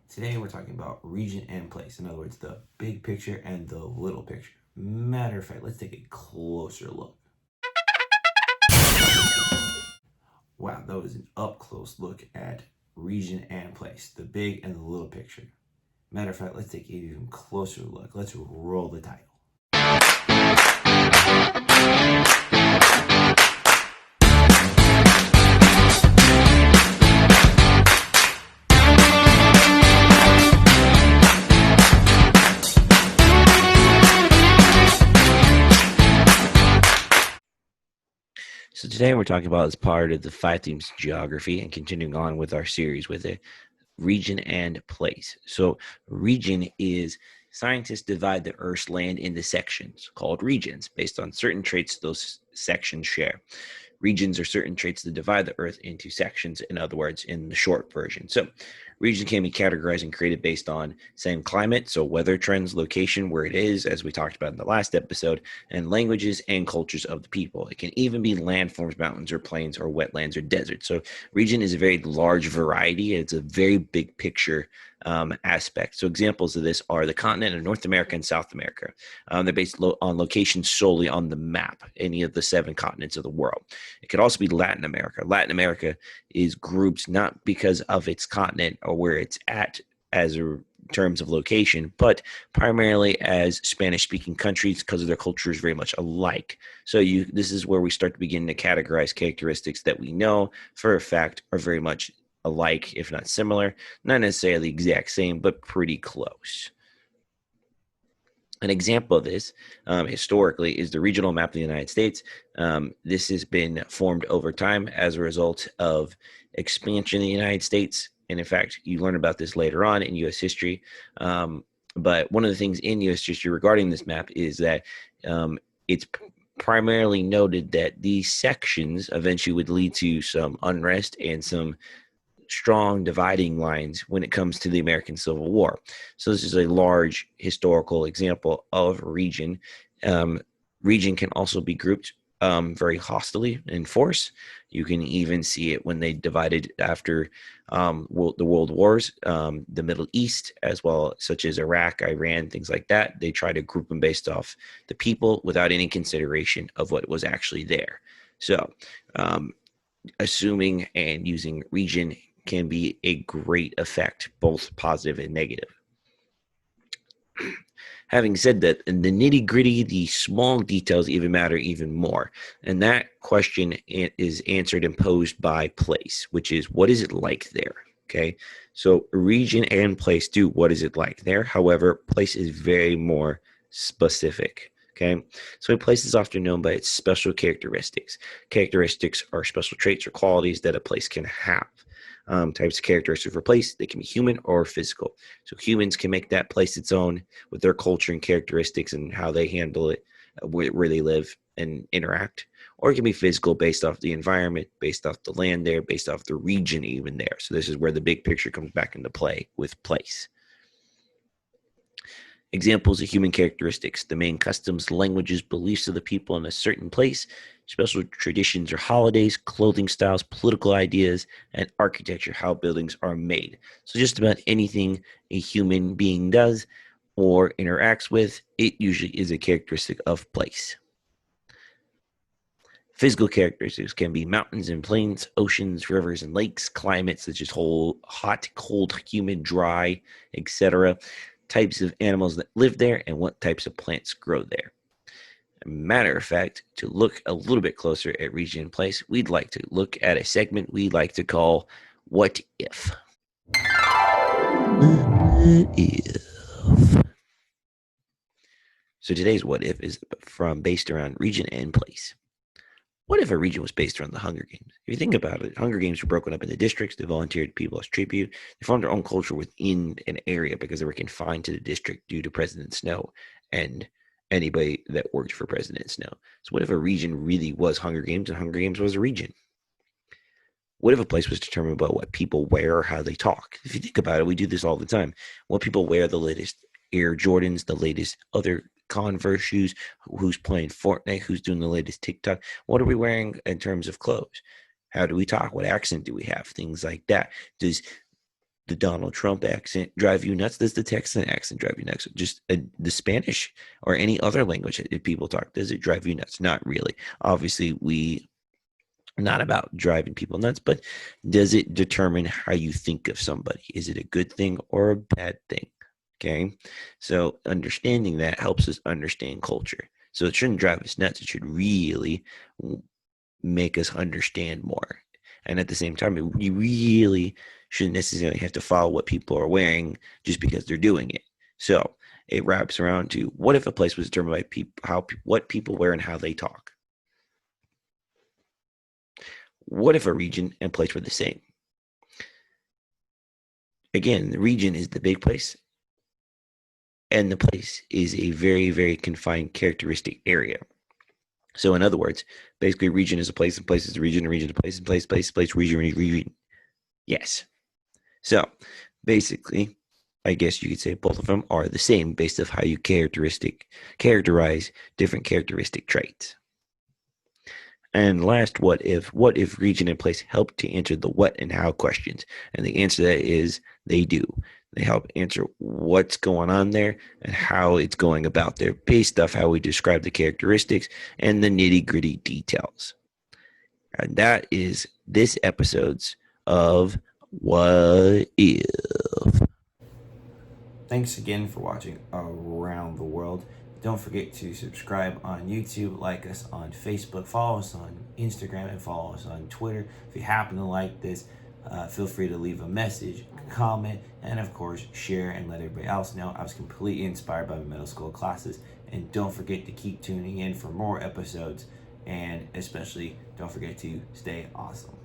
Today we're talking about region and place. In other words, the big picture and the little picture. Matter of fact, let's take a closer look. Wow, that was an up close look at region and place, the big and the little picture. Matter of fact, let's take an even closer look. Let's roll the title. So today we're talking about as part of the 5 themes geography and continuing on with our series with it, region and place. So region is scientists divide the Earth's land into sections called regions based on certain traits those sections share. Regions are certain traits that divide the Earth into sections, in other words, in the short version. So regions can be categorized and created based on same climate, so weather trends, location, where it is, as we talked about in the last episode, and languages and cultures of the people. It can even be landforms, mountains, or plains, or wetlands, or deserts. So region is a very large variety. It's a very big picture aspect. So examples of this are the continent of North America and South America. They're based on location solely on the map, any of the 7 continents of the world. It could also be Latin America. Latin America is grouped not because of its continent or where it's at as a terms of location, but primarily as Spanish-speaking countries because of their cultures very much alike. So this is where we start to begin to categorize characteristics that we know for a fact are very much alike, if not similar, not necessarily the exact same, but pretty close. An example of this historically is the regional map of the United States. This has been formed over time as a result of expansion in the United States. And in fact, you learn about this later on in U.S. history. But one of the things in U.S. history regarding this map is that it's primarily noted that these sections eventually would lead to some unrest and some strong dividing lines when it comes to the American Civil War. So this is a large historical example of region. Region can also be grouped very hostily in force. You can even see it when they divided after the world wars, the Middle East, as well, such as Iraq, Iran, things like that. They try to group them based off the people without any consideration of what was actually there. So assuming and using region can be a great effect, both positive and negative. Having said that, in the nitty gritty, the small details even matter even more. And that question is answered and posed by place, which is what is it like there? Okay. So region and place do what is it like there. However, place is very more specific. Okay. So a place is often known by its special characteristics. Characteristics are special traits or qualities that a place can have. Types of characteristics for place, they can be human or physical. So humans can make that place its own with their culture and characteristics and how they handle it, where they live and interact. Or it can be physical based off the environment, based off the land there, based off the region even there. So this is where the big picture comes back into play with place. Examples of human characteristics, the main customs, languages, beliefs of the people in a certain place, special traditions or holidays, clothing styles, political ideas, and architecture, how buildings are made. So just about anything a human being does or interacts with, it usually is a characteristic of place. Physical characteristics can be mountains and plains, oceans, rivers and lakes, climates such as hot, cold, humid, dry, etc., types of animals that live there, and what types of plants grow there. Matter of fact, to look a little bit closer at region and place, we'd like to look at a segment we like to call What If? What if? So today's What If is based around region and place. What if a region was based around the Hunger Games? If you think about it, Hunger Games were broken up into districts. They volunteered people as tribute. They formed their own culture within an area because they were confined to the district due to President Snow and anybody that worked for President Snow. So what if a region really was Hunger Games and Hunger Games was a region? What if a place was determined by what people wear or how they talk? If you think about it, we do this all the time. What people wear, the latest Air Jordans, the latest other Converse shoes, who's playing Fortnite, who's doing the latest TikTok. What are we wearing in terms of clothes? How do we talk? What accent do we have? Things like that. Does the Donald Trump accent drive you nuts? Does the Texan accent drive you nuts? Just the Spanish or any other language that people talk, does it drive you nuts? Not really. Obviously, we not about driving people nuts, but does it determine how you think of somebody? Is it a good thing or a bad thing? Okay. So understanding that helps us understand culture. So it shouldn't drive us nuts. It should really make us understand more. And at the same time, you really shouldn't necessarily have to follow what people are wearing just because they're doing it. So it wraps around to, what if a place was determined by what people wear and how they talk? What if a region and place were the same? Again, the region is the big place, and the place is a very, very confined characteristic area. So, in other words, basically, region is a place, and place is a region, and region is a place, and place, region, region. Yes. So, basically, I guess you could say both of them are the same based off how you characterize different characteristic traits. And last, what if region and place help to answer the what and how questions? And the answer to that is they do. They help answer what's going on there and how it's going about there based off how we describe the characteristics and the nitty-gritty details. And that is this episode's of What If. Thanks again for watching Around the World. Don't forget to subscribe on YouTube, like us on Facebook, follow us on Instagram, and follow us on Twitter. If you happen to like this, feel free to leave a message, comment, and of course, share and let everybody else know. I was completely inspired by my middle school classes. And don't forget to keep tuning in for more episodes. And especially, don't forget to stay awesome.